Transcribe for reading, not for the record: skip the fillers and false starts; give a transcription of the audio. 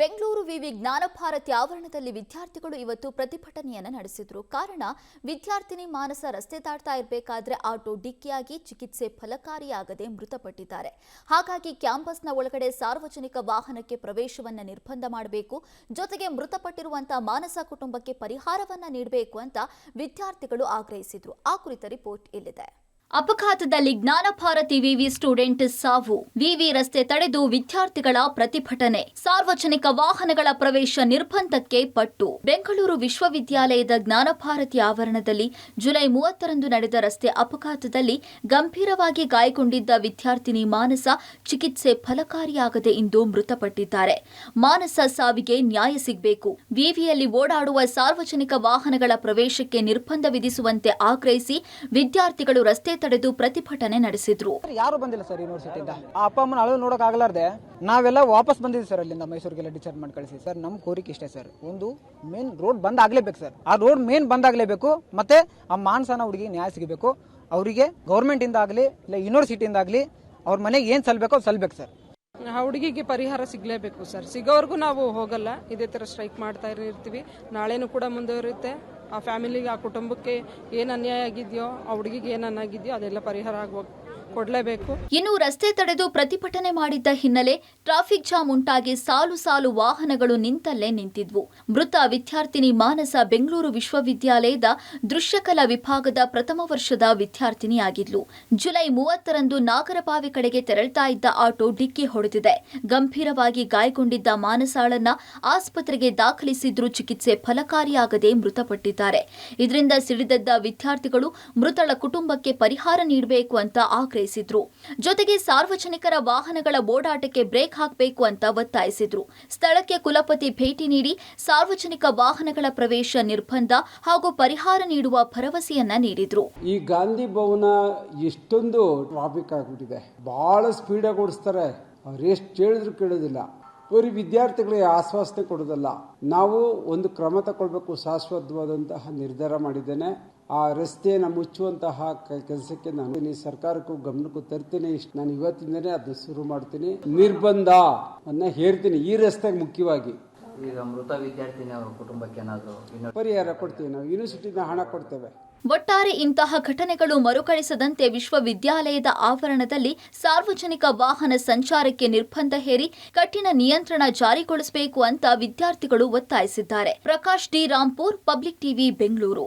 ಬೆಂಗಳೂರು ವಿವಿ ಜ್ಞಾನಭಾರತಿ ಆವರಣದಲ್ಲಿ ವಿದ್ಯಾರ್ಥಿಗಳು ಇವತ್ತು ಪ್ರತಿಭಟನೆಯನ್ನು ನಡೆಸಿದರು. ಕಾರಣ ವಿದ್ಯಾರ್ಥಿನಿ ಮಾನಸ ರಸ್ತೆ ದಾಟ್ತಾ ಇರಬೇಕಾದ್ರೆ ಆಟೋ ಡಿಕ್ಕಿಯಾಗಿ ಚಿಕಿತ್ಸೆ ಫಲಕಾರಿಯಾಗದೆ ಮೃತಪಟ್ಟಿದ್ದಾರೆ. ಹಾಗಾಗಿ ಕ್ಯಾಂಪಸ್ನ ಒಳಗಡೆ ಸಾರ್ವಜನಿಕ ವಾಹನಕ್ಕೆ ಪ್ರವೇಶವನ್ನು ನಿರ್ಬಂಧ ಮಾಡಬೇಕು, ಜೊತೆಗೆ ಮೃತಪಟ್ಟಿರುವಂತಹ ಮಾನಸ ಕುಟುಂಬಕ್ಕೆ ಪರಿಹಾರವನ್ನ ನೀಡಬೇಕು ಅಂತ ವಿದ್ಯಾರ್ಥಿಗಳು ಆಗ್ರಹಿಸಿದರು. ಆ ಕುರಿತ ರಿಪೋರ್ಟ್ ಇಲ್ಲಿದೆ. ಅಪಘಾತದಲ್ಲಿ ಜ್ಞಾನಭಾರತಿ ವಿವಿ ಸ್ಟೂಡೆಂಟ್ ಸಾವು. ವಿವಿ ರಸ್ತೆ ತಡೆದು ವಿದ್ಯಾರ್ಥಿಗಳ ಪ್ರತಿಭಟನೆ. ಸಾರ್ವಜನಿಕ ವಾಹನಗಳ ಪ್ರವೇಶ ನಿರ್ಬಂಧಕ್ಕೆ ಪಟ್ಟು. ಬೆಂಗಳೂರು ವಿಶ್ವವಿದ್ಯಾಲಯದ ಜ್ಞಾನಭಾರತಿ ಆವರಣದಲ್ಲಿ ಜುಲೈ 30ರಂದು ನಡೆದ ರಸ್ತೆ ಅಪಘಾತದಲ್ಲಿ ಗಂಭೀರವಾಗಿ ಗಾಯಗೊಂಡಿದ್ದ ವಿದ್ಯಾರ್ಥಿನಿ ಮಾನಸ ಚಿಕಿತ್ಸೆ ಫಲಕಾರಿಯಾಗದೆ ಇಂದು ಮೃತಪಟ್ಟಿದ್ದಾರೆ. ಮಾನಸ ಸಾವಿಗೆ ನ್ಯಾಯ ಸಿಗಬೇಕು. ವಿವಿಯಲ್ಲಿ ಓಡಾಡುವ ಸಾರ್ವಜನಿಕ ವಾಹನಗಳ ಪ್ರವೇಶಕ್ಕೆ ನಿರ್ಬಂಧ ವಿಧಿಸುವಂತೆ ಆಗ್ರಹಿಸಿ ವಿದ್ಯಾರ್ಥಿಗಳು ರಸ್ತೆ ತಡೆದು ಪ್ರತಿಭಟನೆ ನಡೆಸಿದ್ರು. ಯಾರು ಬಂದಿಲ್ಲ ಸರ್ ಯೂನಿವರ್ಸಿಟಿಯಿಂದ. ಆ ಅಪ್ಪ ಅಮ್ಮನ ಅಳು ನೋಡಕ್ ಆಗಲಾರ್ದೆ ನಾವೆಲ್ಲ ವಾಪಸ್ ಬಂದಿದ್ದೀವಿ ಸರ್. ಅಲ್ಲಿಂದ ಮೈಸೂರಿಗೆಲ್ಲ ಡಿಸ್ಚಾರ್ಜ್ ಮಾಡಿ ಕಳಿಸಿ ಸರ್. ನಮ್ಮ ಕೋರಿಕೆ ಇಷ್ಟೇ ಸರ್, ಒಂದು ಮೇನ್ ರೋಡ್ ಬಂದ್ ಆಗ್ಲೇಬೇಕು ಸರ್. ಆ ರೋಡ್ ಮೇನ್ ಬಂದ್ ಆಗ್ಲೇಬೇಕು. ಮತ್ತೆ ಆ ಮಾನಸನ ಹುಡುಗಿ ನ್ಯಾಯ ಸಿಗಬೇಕು. ಅವರಿಗೆ ಗೌರ್ಮೆಂಟ್ ಇಂದ ಆಗಲಿ ಇಲ್ಲ ಯೂನಿವರ್ಸಿಟಿಯಿಂದ ಆಗಲಿ ಅವ್ರ ಮನೆಗೆ ಏನ್ ಸಲ್ಬೇಕೋ ಸಲ್ಬೇಕು ಸರ್. ಆ ಹುಡುಗಿಗೆ ಪರಿಹಾರ ಸಿಗಲೇಬೇಕು ಸರ್. ಸಿಗೋವರೆಗೂ ನಾವು ಹೋಗಲ್ಲ, ಇದೇ ಥರ ಸ್ಟ್ರೈಕ್ ಮಾಡ್ತಾ ಇರ್ತೀವಿ. ನಾಳೆನೂ ಕೂಡ ಮುಂದುವರಿಯುತ್ತೆ. ಆ ಫ್ಯಾಮಿಲಿಗೆ, ಆ ಕುಟುಂಬಕ್ಕೆ ಏನು ಅನ್ಯಾಯ ಆಗಿದೆಯೋ, ಆ ಹುಡುಗಿಗೆ ಏನು ಅನ್ನಾಗಿದೆಯೋ ಅದೆಲ್ಲ ಪರಿಹಾರ ಕೊಡಲೇಬೇಕು. ಇನ್ನು ರಸ್ತೆ ತಡೆದು ಪ್ರತಿಭಟನೆ ಮಾಡಿದ್ದ ಹಿನ್ನೆಲೆ ಟ್ರಾಫಿಕ್ ಜಾಮ್ ಉಂಟಾಗಿ ಸಾಲು ಸಾಲು ವಾಹನಗಳು ನಿಂತಲ್ಲೇ ನಿಂತಿದ್ವು. ಮೃತ ವಿದ್ಯಾರ್ಥಿನಿ ಮಾನಸ ಬೆಂಗಳೂರು ವಿಶ್ವವಿದ್ಯಾಲಯದ ದೃಶ್ಯಕಲಾ ವಿಭಾಗದ ಪ್ರಥಮ ವರ್ಷದ ವಿದ್ಯಾರ್ಥಿನಿಯಾಗಿದ್ಲು. ಜುಲೈ 30ರಂದು ನಾಗರಬಾವಿ ಕಡೆಗೆ ತೆರಳುತ್ತಾ ಇದ್ದ ಆಟೋ ಡಿಕ್ಕಿ ಹೊಡೆದಿದೆ. ಗಂಭೀರವಾಗಿ ಗಾಯಗೊಂಡಿದ್ದ ಮಾನಸಾಳನ್ನ ಆಸ್ಪತ್ರೆಗೆ ದಾಖಲಿಸಿದ್ರೂ ಚಿಕಿತ್ಸೆ ಫಲಕಾರಿಯಾಗದೆ ಮೃತಪಟ್ಟಿದ್ದಾರೆ. ಇದರಿಂದ ಸಿಡಿದೆದ್ದ ವಿದ್ಯಾರ್ಥಿಗಳು ಮೃತಳ ಕುಟುಂಬಕ್ಕೆ ಪರಿಹಾರ ನೀಡಬೇಕು ಅಂತ ಆಗ್ರಹಿಸಿದ್ರು. ಜೊತೆಗೆ ಸಾರ್ವಜನಿಕರ ವಾಹನಗಳ ಓಡಾಟಕ್ಕೆ ಬ್ರೇಕ್ ಹಾಕಬೇಕು ಅಂತ ಒತ್ತಾಯಿಸಿದ್ರು. ಸ್ಥಳಕ್ಕೆ ಕುಲಪತಿ ಭೇಟಿ ನೀಡಿ ಸಾರ್ವಜನಿಕ ವಾಹನಗಳ ಪ್ರವೇಶ ನಿರ್ಬಂಧ ಹಾಗೂ ಪರಿಹಾರ ನೀಡುವ ಭರವಸೆಯನ್ನ ನೀಡಿದ್ರು. ಈ ಗಾಂಧಿ ಭವನ ಎಷ್ಟೊಂದು ಟ್ರಾಫಿಕ್ ಆಗಿಬಿಟ್ಟಿದೆ, ಬಹಳ ಸ್ಪೀಡಾಗಿ ಓಡಿಸ್ತಾರೆ. ಅವ್ರು ಎಷ್ಟು ಹೇಳಿದ್ರು ಕೇಳೋದಿಲ್ಲ. ಬರೀ ವಿದ್ಯಾರ್ಥಿಗಳಿಗೆ ಆಶ್ವಾಸನೆ ಕೊಡೋದಲ್ಲ, ನಾವು ಒಂದು ಕ್ರಮ ತಗೊಳ್ಬೇಕು, ಶಾಶ್ವತವಾದಂತಹ ನಿರ್ಧಾರ ಮಾಡಿದ್ದೇನೆ. ಆ ರಸ್ತೆಯನ್ನು ಮುಚ್ಚುವಂತಹ ಕೆಲಸಕ್ಕೆ ನಾನು ಸರ್ಕಾರಕ್ಕೂ ಗಮನಕ್ಕೂ ತರ್ತೀನಿ. ನಾನು ಇವತ್ತಿಂದನೇ ಅದನ್ನ ಶುರು ಮಾಡ್ತೀನಿ. ನಿರ್ಬಂಧ ಅನ್ನ ಹೇರ್ತೀನಿ ಈ ರಸ್ತೆಗೆ. ಮುಖ್ಯವಾಗಿ ಈಗ ಮೃತ ವಿದ್ಯಾರ್ಥಿನಿ ಅವರ ಕುಟುಂಬಕ್ಕೆ ಏನಾದರೂ ಪರಿಹಾರ ಕೊಡ್ತೀವಿ. ನಾವು ಯೂನಿವರ್ಸಿಟಿನ ಹಣ ಕೊಡ್ತೇವೆ. ಒಟ್ಟಾರೆ ಇಂತಹ ಘಟನೆಗಳು ಮರುಕಳಿಸದಂತೆ ವಿಶ್ವವಿದ್ಯಾಲಯದ ಆವರಣದಲ್ಲಿ ಸಾರ್ವಜನಿಕ ವಾಹನ ಸಂಚಾರಕ್ಕೆ ನಿರ್ಬಂಧ ಹೇರಿ ಕಠಿಣ ನಿಯಂತ್ರಣ ಜಾರಿಗೊಳಿಸಬೇಕು ಅಂತ ವಿದ್ಯಾರ್ಥಿಗಳು ಒತ್ತಾಯಿಸಿದ್ದಾರೆ. Prakash D Rampur, public TV, Bengaluru.